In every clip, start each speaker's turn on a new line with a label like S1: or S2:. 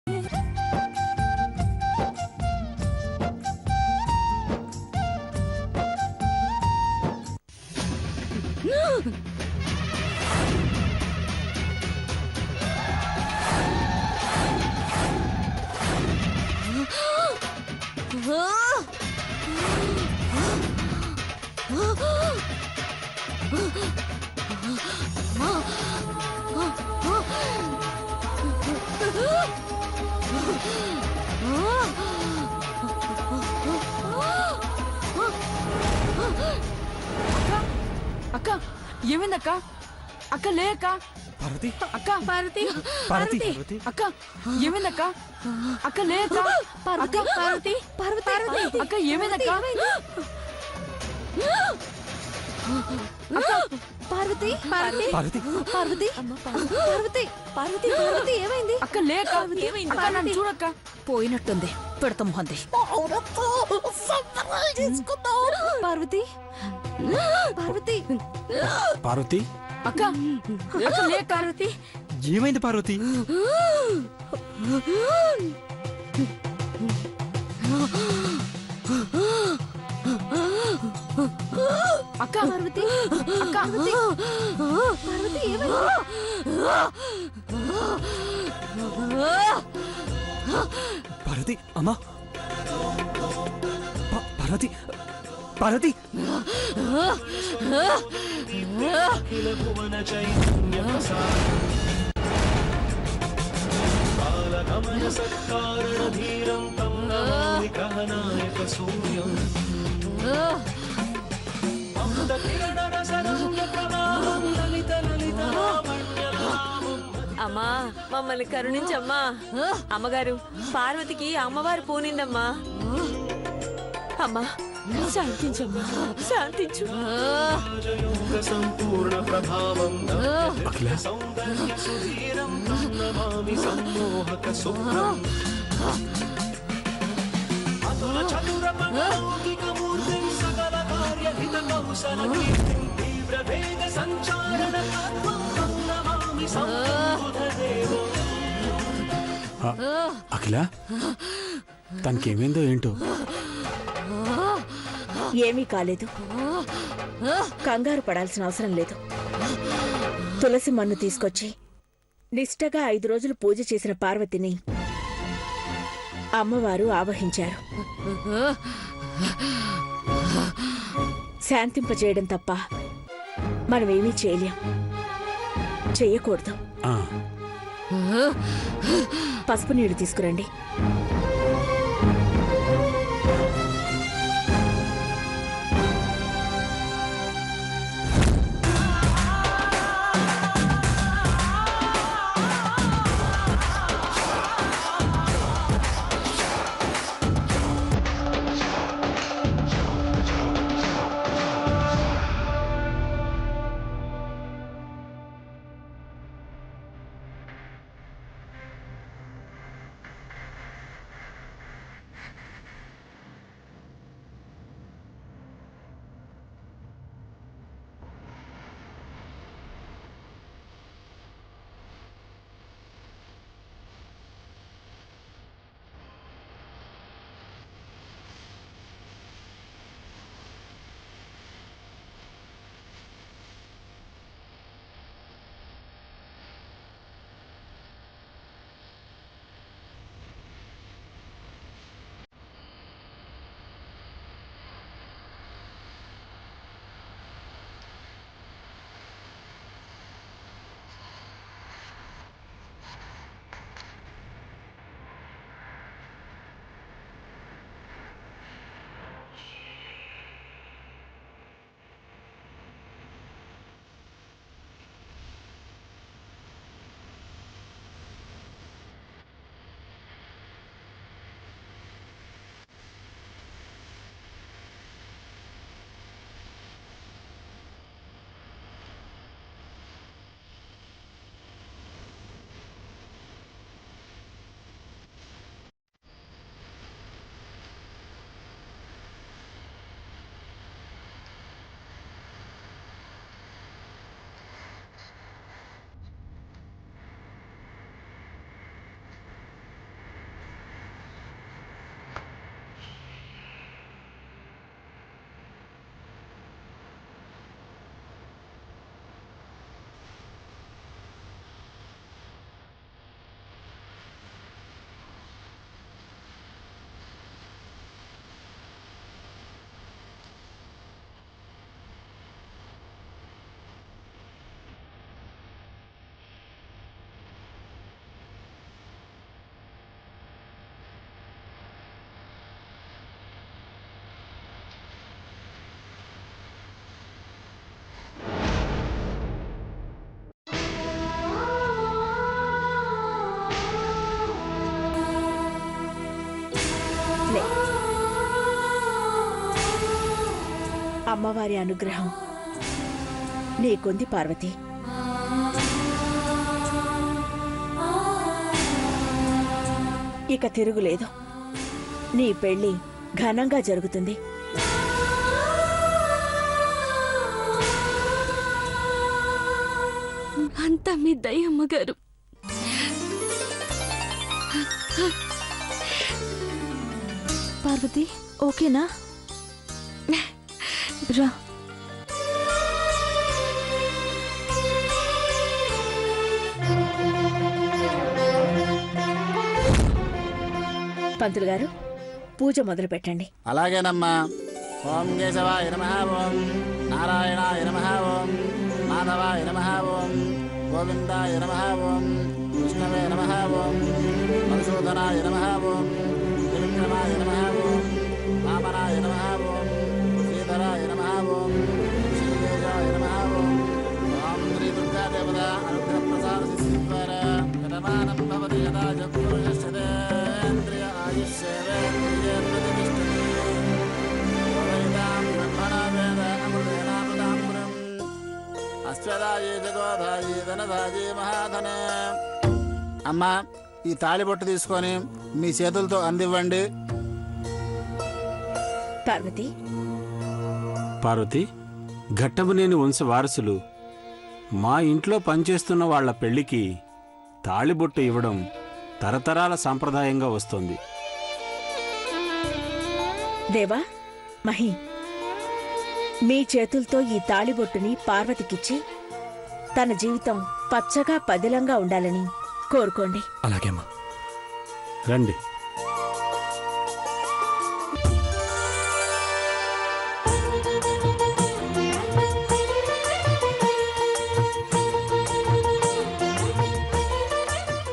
S1: అక్క ఏమైందక్క? అక్క లే అక్క.
S2: పార్వతి
S1: అక్క
S2: పార్వతి పార్వతి
S1: అక్క ఏమైందక్క? అక్క లే అక్క.
S3: పార్వతి పార్వతి పార్వతి
S1: అక్క ఏమైందక్క?
S3: పార్వతి పార్వతి
S2: పార్వతి
S3: పార్వతి పార్వతి పార్వతి పార్వతి ఏమైంది?
S1: అక్క లే అక్క. అక్క నన్ను చూడక్క.
S3: పోయినట్టుంది పెడత మొహంది. పార్వతి పార్వతి
S2: పార్వతి
S1: అక్క అక్క లే పార్వతి.
S2: ఏమైంది పార్వతి?
S1: అక్క పార్వతి అక్క
S3: పార్వతి ఏమైంది?
S2: పార్వతి అమ్మా పార్వతి పార్వతి
S4: అమ్మా మమ్మల్ని కరుణించమ్మా. అమ్మగారు పార్వతికి అమ్మవారు పూనిందమ్మా. అమ్మా శాంతించమ్మా, శాంతించు.
S5: సంపూర్ణ ప్రభావం సమ్మోహక సుఖం అతుల చతుర మూర్తి సకల కార్య హిత కౌశల కీర్తి తీవ్ర వేగ సంచారణ
S2: అఖిల తనకేమైందో ఏంటో.
S6: ఏమీ కాలేదు, కంగారు పడాల్సిన అవసరం లేదు. తులసి మన్ను తీసుకొచ్చి నిష్టగా 5 రోజులు పూజ చేసిన పార్వతిని అమ్మవారు ఆవహించారు. శాంతింపజేయడం తప్ప మనమేమీ చేయలేం, చెయ్యకూడదు. పసుపు నీళ్లు తీసుకురండి. అమ్మవారి అనుగ్రహం నీకుంది పార్వతి. ఇక తిరుగులేదు. నీ పెళ్లి ఘనంగా జరుగుతుంది.
S3: అంతా మీ దయ అమ్మగారు. పార్వతి ఓకేనా? రా.
S6: పంతులు గారు పూజ మొదలు పెట్టండి.
S7: అలాగేనమ్మా. ఓం కేశవాయ నమః, ఓం నారాయణాయ నమః, ఓం మాధవాయ నమః, ఓం గోవిందాయ నమః, ఓం విష్ణవే నమః, ఓం మధుసూదనాయ నమః, ఓం త్రివిక్రమాయ నమః, ఓం వామనాయ నమః, ఓం శ్రీధరాయ నమః, ఓం శ్రీకేశాయ నమః, ఓం ఓం శ్రీ దుర్గా దేవత అనుగ్రహ ప్రసాద సిద్ధిద్వారా కటమానం భవతి యదా చక్షుర్యశ్చదేంద్రియ ఆయుష్యేవేంద్రియే ప్రతిష్టతి వైదాం బ్రహ్మణా వేద అమృతేనామృతామృతం అశ్వదాయే జగోధాయే ధనధాయే మహాధనే. అమ్మా, ఈ తాళిబొట్టు తీసుకొని మీ చేతులతో అందివ్వండి.
S6: పార్వతి
S2: పార్వతి, ఘట్టమనేని వంశ వారసులు మా ఇంట్లో పనిచేస్తున్న వాళ్ల పెళ్లికి తాళిబొట్టు ఇవ్వడం తరతరాల సాంప్రదాయంగా వస్తోంది.
S6: దేవా, మహి, మీ చేతులతో ఈ తాళిబొట్టుని పార్వతికిచ్చి తన జీవితం పచ్చగా పదిలంగా ఉండాలని కోరుకోండి.
S2: అలాగేమ్మా, రండి.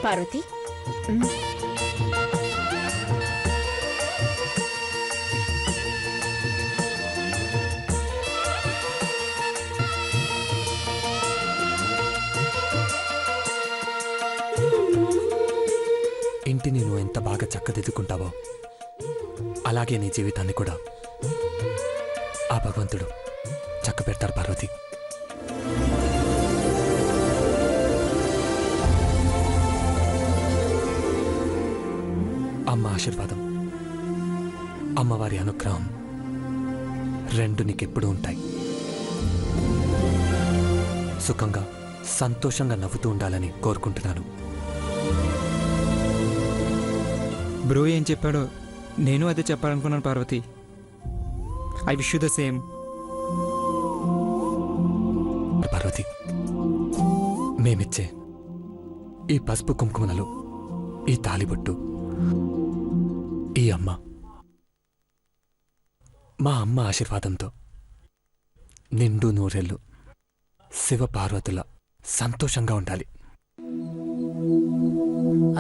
S6: పార్వతి
S8: ఇంటిని నువ్వు ఎంత బాగా చక్కదిద్దుకుంటావో అలాగే నీ జీవితాన్ని కూడా ఆ భగవంతుడు చక్క పెడతాడు పార్వతి. అమ్మ ఆశీర్వాదం, అమ్మవారి అనుగ్రహం రెండు నీకెప్పుడూ ఉంటాయి. సుఖంగా సంతోషంగా నవ్వుతూ ఉండాలని కోరుకుంటున్నాను.
S9: బ్రో ఏం చెప్పాడో నేను అదే చెప్పాలనుకున్నాను Parvati. I wish you the same.
S8: Parvati, మేమిచ్చే ఈ పసుపు కుంకుమలలో ఈ తాళిబొట్టు ఈ అమ్మ, మా అమ్మ ఆశీర్వాదంతో నిండు నూరెళ్ళు శివ పార్వతుల సంతోషంగా ఉండాలి.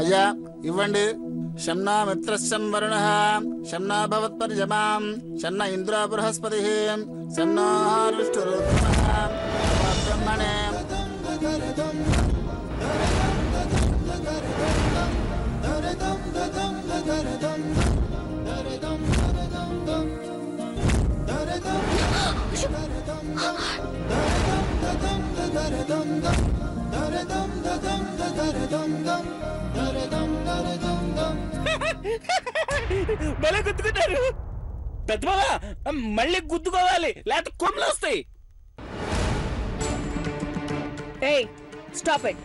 S7: అయ్యా ఇవ్వండి. శమ్నా మిత్రశం వరుణః శమ్నా భవత్పరిజమాం శన్న ఇంద్ర బృహస్పతిః శన్నో విష్ణురుద్రమః బ్రహ్మణే.
S2: భలే గుద్దుకుంటారు. పెద్దబాబా, మళ్ళీ గుద్దుకోవాలి, లేకపోతే కొమ్ములు వస్తాయి.
S6: ఏయ్, స్టాప్ ఇట్.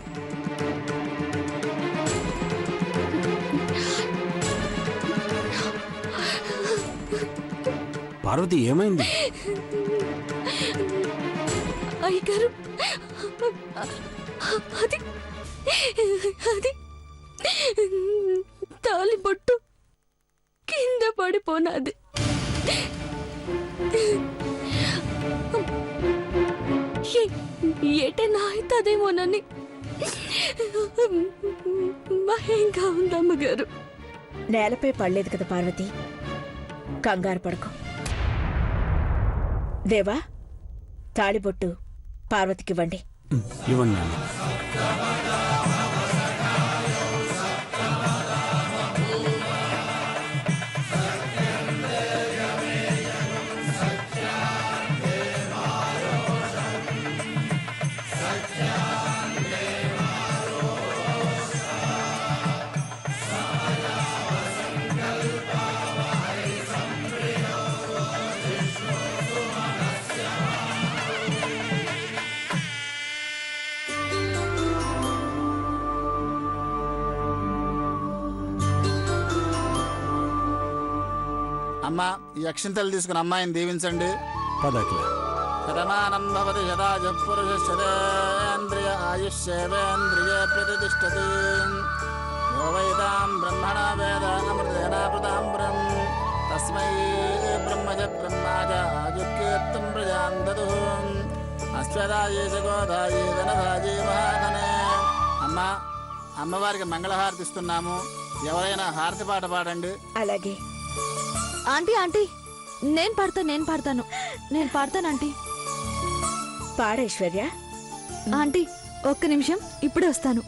S2: పార్వతి, ఏమైంది?
S3: అయ్యగారు, అది అది తాళిబొట్టు కింద పడిపోనాది. ఏటైనా అవుతుందేమోనని భయంగా ఉందమ్మగారు.
S6: నేలపై పడలేదు కదా పార్వతి, కంగారు పడకు. దేవా, తాళిబొట్టు పార్వతికివ్వండి.
S2: ఇవ్వండి నాన్న.
S7: అమ్మ ఈ అక్షింతలు తీసుకుని అమ్మాయిని దీవించండి.
S2: పదట్లా
S7: శతమానం భవతి శతాజ పురుషేంద్రియ ఆయుష్యేంద్రియే ప్రతిష్టతి యో వైదాం బ్రహ్మణ వేద అమృతేనామృతాంబరం తస్మై బ్రహ్మజ బ్రహ్మాజ ఆజుకీర్తం ప్రజాం దదుః అశ్వదాయే గోదాయే ధనధాజే మహాధనే. అమ్మ అమ్మవారికి మంగళహారతి ఇస్తున్నాము. ఎవరైనా హారతి పాట పాడండి.
S6: అలాగే.
S3: ఆంటీ ఆంటీ నేను పాడతాను ఆంటీ.
S6: పాడైశ్వర్య.
S3: ఆంటీ ఒక్క నిమిషం ఇప్పుడే వస్తాను.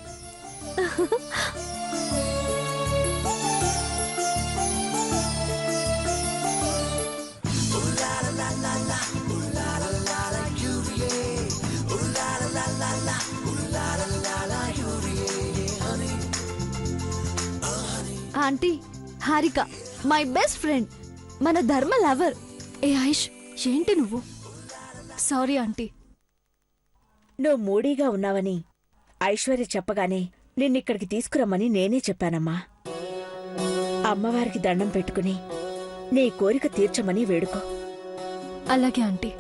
S3: Aunty Harika my best friend, మన ధర్మ లవర్. ఏ ఆయుష్ ఏంటి నువ్వు? Sorry aunty.
S6: నువ్వు మూడీగా ఉన్నావని ఐశ్వర్య చెప్పగానే నిన్నిక్కడికి తీసుకురమ్మని నేనే చెప్పానమ్మా. అమ్మవారికి దండం పెట్టుకుని నీ కోరిక తీర్చమని వేడుకో.
S3: అలాగే ఆంటీ.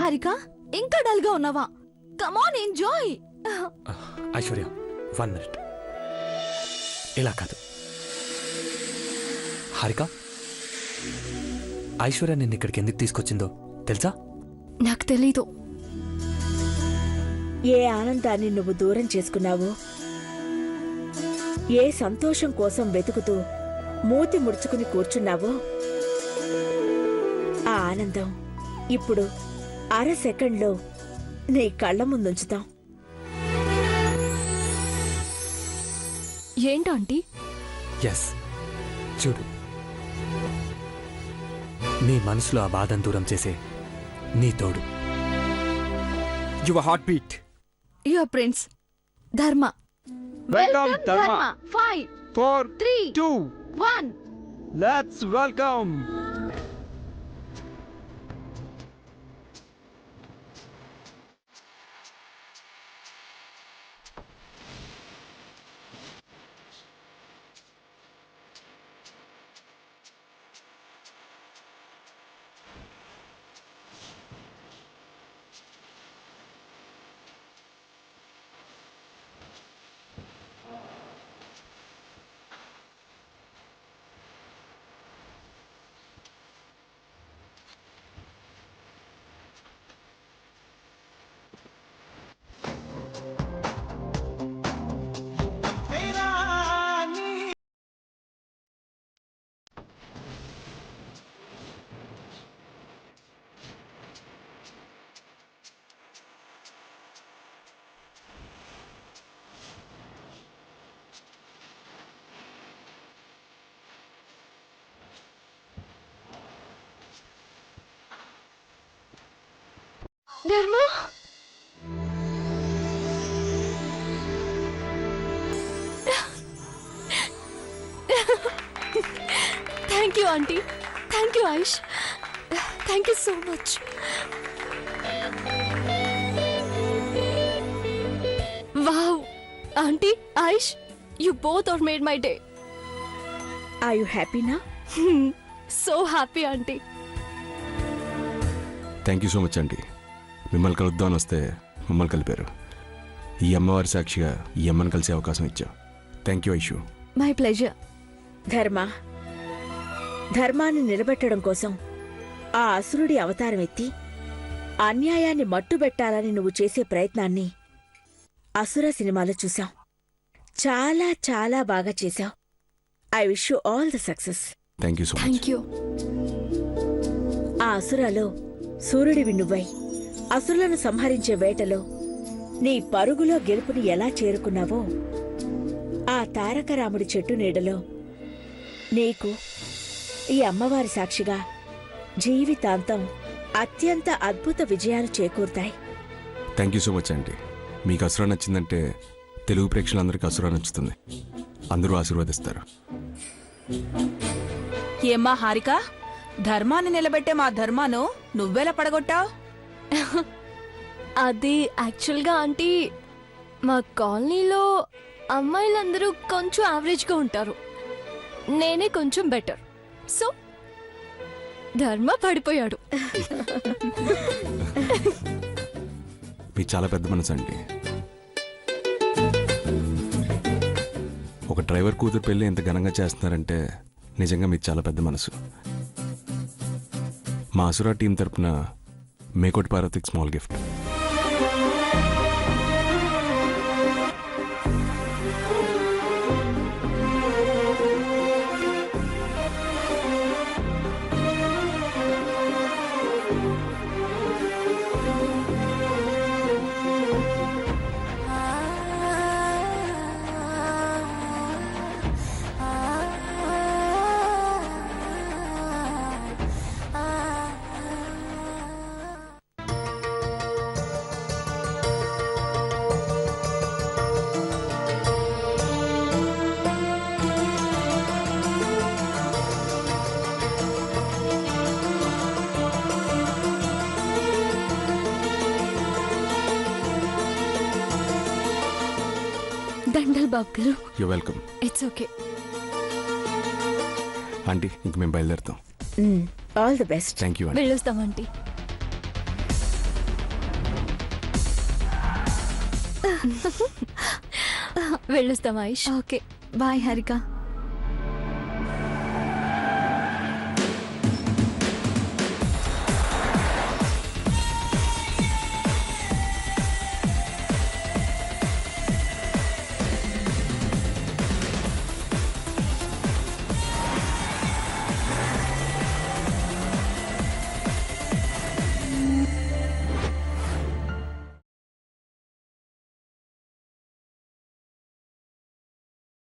S3: హారిక ఇంకా డల్ గా ఉన్నావా? Come on enjoy.
S8: Aishwarya 1 minute. ఇలా కాదు హారిక, ఐశ్వర్య నిన్ను ఇక్కడికి ఎందుకు తీసుకొచ్చిందో తెలుసా?
S3: నాకు తెలీదు.
S6: ఏ ఆనందాన్ని నువ్వు దూరం చేసుకున్నావో, ఏ సంతోషం కోసం వెతుకుతూ మూతి ముడుచుకుని కూర్చున్నావో, ఆ ఆనందం ఇప్పుడు అర సెకండ్లో నీ కళ్ళ ముందుంచుతాం.
S3: ఏంటంటీ?
S8: ఎస్, చూడు, నీ మనసులో ఆ బాధను దూరం చేసే నీ తోడు.
S9: Your heart beat.
S3: Your prince Dharma.
S9: Welcome Dharma
S3: 5
S9: 4
S3: 3
S9: 2
S3: 1
S9: let's welcome.
S3: Dharma, thank you aunty, thank you Ayush, thank you so much. Wow aunty, Ayush, you both are made my day.
S6: Are you హ్యాపీనా?
S3: So happy aunty.
S10: Thank you so much అండి. మిమ్మల్ని కలుద్దామని వస్తే మమ్మల్ని కలిపారు. ఈ అమ్మవారి సాక్షిగా ఈ అమ్మని కలిసే అవకాశం ఇచ్చావు. Thank you Aishu.
S3: My pleasure.
S6: ధర్మాన్ని నిలబెట్టడం కోసం ఆ అసురుడి అవతారం ఎత్తి అన్యాయాన్ని మట్టుబెట్టాలని నువ్వు చేసే ప్రయత్నాన్ని అసుర సినిమాలో చూశాం. చాలా చాలా బాగా చేశావు. I wish you all the success.
S10: Thank you so much.
S3: Thank you.
S6: ఆ అసురాలో సూర్యుడివి నువ్వై అసురులను సంహరించే వేటలో నీ పరుగులో గెలుపుని ఎలా చేరుకున్నావో ఆ తారకరాముడి చెట్టు నీడలో నీకు ఈ అమ్మవారి సాక్షిగా జీవితాంతం అత్యంత అద్భుత విజయాలు చేకూరుతాయి.
S10: థ్యాంక్ యూ సో మచ్ అండి. మీకు అసురా నచ్చిందంటే తెలుగు ప్రేక్షకులందరికీ అసురా నచ్చుతుంది. అందరూ ఆశీర్వదిస్తారు.
S1: ఏమ్మా హారిక, ధర్మాన్ని నిలబెట్టే మా ధర్మాను నువ్వెలా పడగొట్టావు?
S3: అది యాక్చువల్గా ఆంటీ, మా కాలనీలో అమ్మాయిలందరూ కొంచెం యావరేజ్గా ఉంటారు, నేనే కొంచెం బెటర్. సో ధర్మ పడిపోయాడు.
S10: మీకు చాలా పెద్ద మనసు అండి. ఒక డ్రైవర్ కూతురు పెళ్ళి ఎంత ఘనంగా చేస్తున్నారంటే నిజంగా మీకు చాలా పెద్ద మనసు. మా అసురా టీం తరపున మేకోటి పార్వతికి స్మాల్ గిఫ్ట్.
S3: దండల్ బాబు గారు.
S10: You welcome.
S3: It's okay
S10: aunty, ఇంక మేము బయలుదేరుతాం.
S6: All the best.
S10: Thank you.
S3: వెళ్ళొస్తాం ఆంటీ. వెళ్ళొస్తాం ఆయుష్. Okay bye Harika.